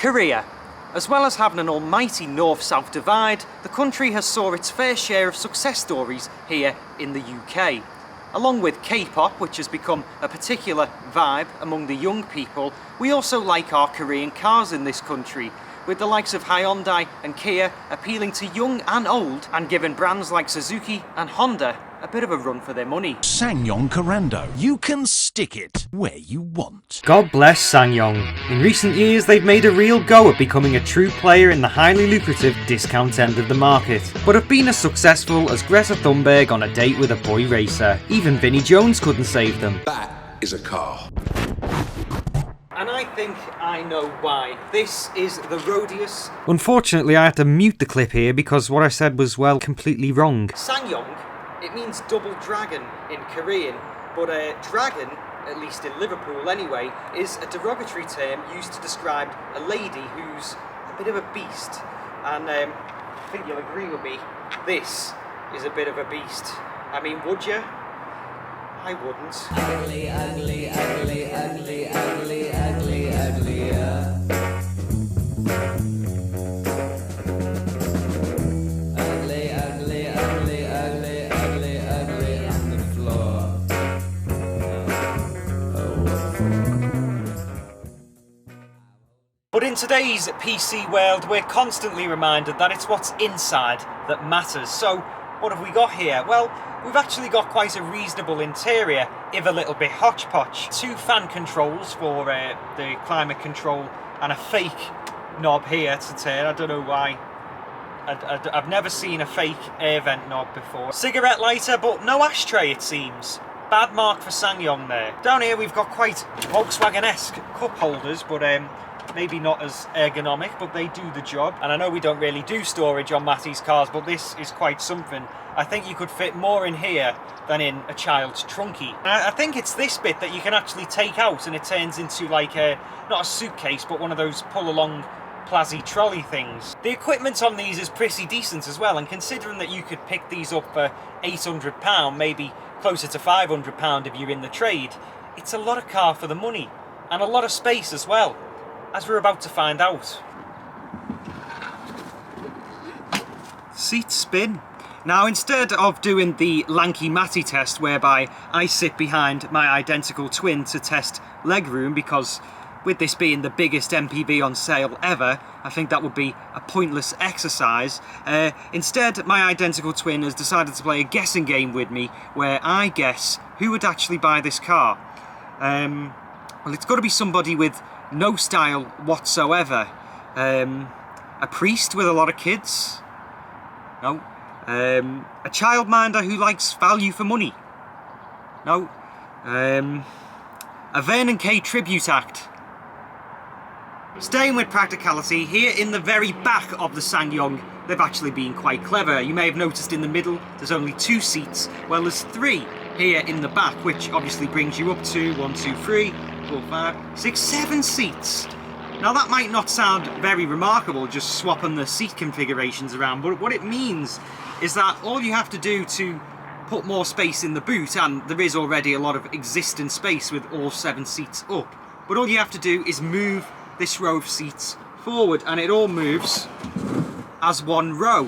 Korea. As well as having an almighty north-south divide, the country has saw its fair share of success stories here in the UK. Along with K-pop, which has become a particular vibe among the young people, we also like our Korean cars in this country, with the likes of Hyundai and Kia appealing to young and old and giving brands like Suzuki and Honda a bit of a run for their money. Ssangyong Rodius. You can stick it where you want. God bless Ssangyong. In recent years they've made a real go at becoming a true player in the highly lucrative discount end of the market, but have been as successful as Greta Thunberg on a date with a boy racer. Even Vinnie Jones couldn't save them. That is a car. And I think I know why. This is the Rodius. Unfortunately, I had to mute the clip here because what I said was, well, completely wrong. Ssangyong, it means double dragon in Korean, but dragon, at least in Liverpool anyway, is a derogatory term used to describe a lady who's a bit of a beast. And I think you'll agree with me, this is a bit of a beast. I mean, would you? I wouldn't. Ugly, ugly, ugly, ugly, ugly, ugly, uglier. Ugly, ugly, ugly, ugly, ugly, ugly on the floor. But in today's PC world, we're constantly reminded that it's what's inside that matters. So, what have we got here? Well, we've actually got quite a reasonable interior, if a little bit hodgepodge. 2 fan controls for the climate control and a fake knob here to turn. I don't know why. I've never seen a fake air vent knob before. Cigarette lighter, but no ashtray it seems. Bad mark for Ssangyong there. Down here we've got quite Volkswagen-esque cup holders, but maybe not as ergonomic, but they do the job. And I know we don't really do storage on Matty's cars, but this is quite something. I think you could fit more in here than in a child's trunkie. I think it's this bit that you can actually take out and it turns into like not a suitcase, but one of those pull-along plazzy trolley things. The equipment on these is pretty decent as well, and considering that you could pick these up for £800, maybe closer to £500 if you're in the trade, it's a lot of car for the money, and a lot of space as well, as we're about to find out. Seat spin. Now, instead of doing the lanky Matty test whereby I sit behind my identical twin to test legroom, because with this being the biggest MPV on sale ever, I think that would be a pointless exercise. Instead, my identical twin has decided to play a guessing game with me where I guess who would actually buy this car. Well, it's got to be somebody with no style whatsoever. A priest with a lot of kids? No. A childminder who likes value for money? No. A Vernon K tribute act? Staying with practicality, here in the very back of the Ssangyong, they've actually been quite clever. You may have noticed in the middle there's only 2 seats, well there's 3 here in the back, which obviously brings you up to 1, 2, 3, 4, 5, 6, 7 seats. Now that might not sound very remarkable, just swapping the seat configurations around, but what it means is that all you have to do to put more space in the boot, and there is already a lot of existing space with all 7 seats up, but all you have to do is move this row of seats forward, and it all moves as one row,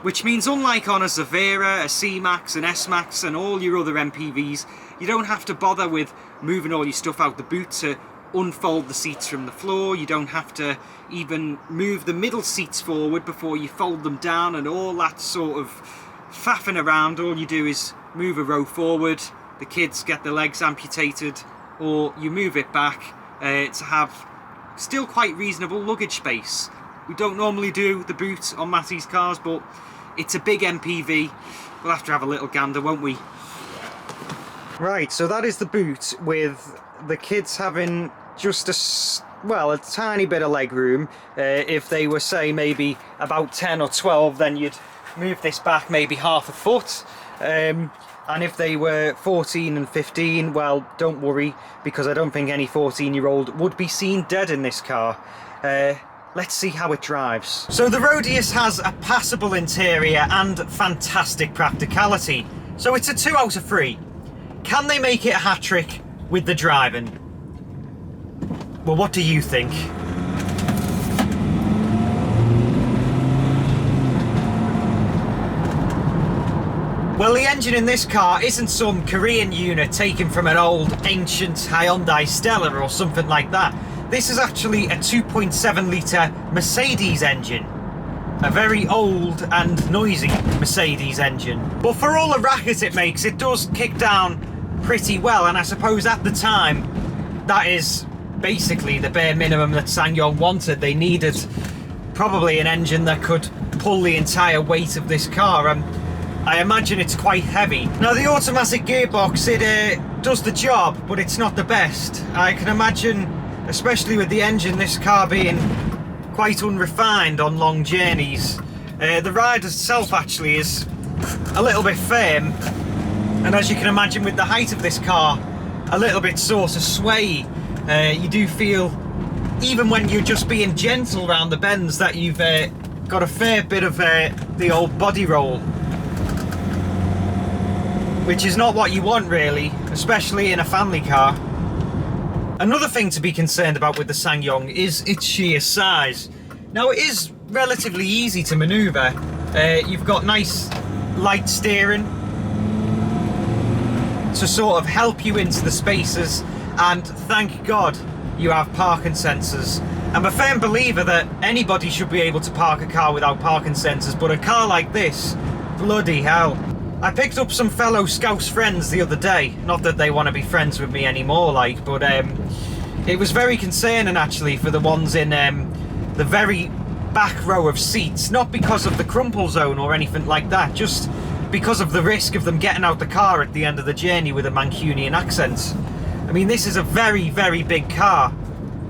which means unlike on a Zavira, a C-Max, an S-Max and all your other MPVs, you don't have to bother with moving all your stuff out the boot to unfold the seats from the floor. You don't have to even move the middle seats forward before you fold them down and all that sort of faffing around. All you do is move a row forward, the kids get their legs amputated, or you move it back to have still quite reasonable luggage space. We don't normally do the boot on Matty's cars, but it's a big MPV. We'll have to have a little gander, won't we? Right, so that is the boot with the kids having just a tiny bit of leg room. If they were, say, maybe about 10 or 12, then you'd move this back maybe half a foot. And if they were 14 and 15, well, don't worry, because I don't think any 14-year-old would be seen dead in this car. Let's see how it drives. So the Rodius has a passable interior and fantastic practicality. So it's a 2 out of 3. Can they make it a hat-trick with the driving? Well, what do you think? Well, the engine in this car isn't some Korean unit taken from an old ancient Hyundai Stella or something like that. This is actually a 2.7 litre Mercedes engine. A very old and noisy Mercedes engine. But for all the racket it makes, it does kick down pretty well, and I suppose at the time, that is basically the bare minimum that Ssangyong wanted. They needed probably an engine that could pull the entire weight of this car, and I imagine it's quite heavy. Now, the automatic gearbox, it does the job, but it's not the best. I can imagine, especially with the engine, this car being quite unrefined on long journeys. The ride itself actually is a little bit firm, and as you can imagine with the height of this car, a little bit sort of sway. You do feel, even when you're just being gentle around the bends, that you've got a fair bit of the old body roll, which is not what you want really, especially in a family car. Another thing to be concerned about with the Ssangyong is its sheer size. Now, it is relatively easy to manoeuvre. You've got nice light steering to sort of help you into the spaces, and thank God you have parking sensors. I'm a firm believer that anybody should be able to park a car without parking sensors, but a car like this, bloody hell. I picked up some fellow Scouse friends the other day, not that they want to be friends with me anymore, like, but it was very concerning actually for the ones in the very back row of seats, not because of the crumple zone or anything like that, just because of the risk of them getting out the car at the end of the journey with a Mancunian accent. I mean, this is a very, very big car,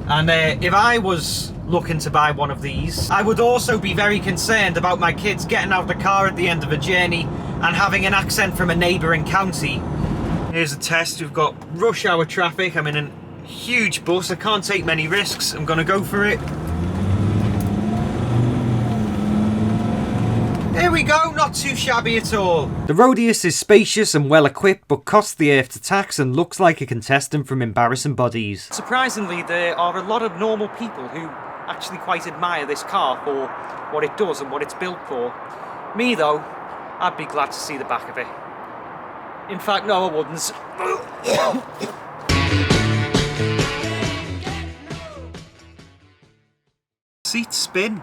and if I was looking to buy one of these, I would also be very concerned about my kids getting out the car at the end of a journey and having an accent from a neighbouring county. Here's a test. We've got rush hour traffic. I'm in a huge bus. I can't take many risks. I'm gonna go for it. There we go, not too shabby at all. The Rodius is spacious and well equipped, but costs the earth to tax and looks like a contestant from Embarrassing Bodies. Surprisingly, there are a lot of normal people who actually quite admire this car for what it does and what it's built for. Me though, I'd be glad to see the back of it. In fact, no, I wouldn't. Seats spin.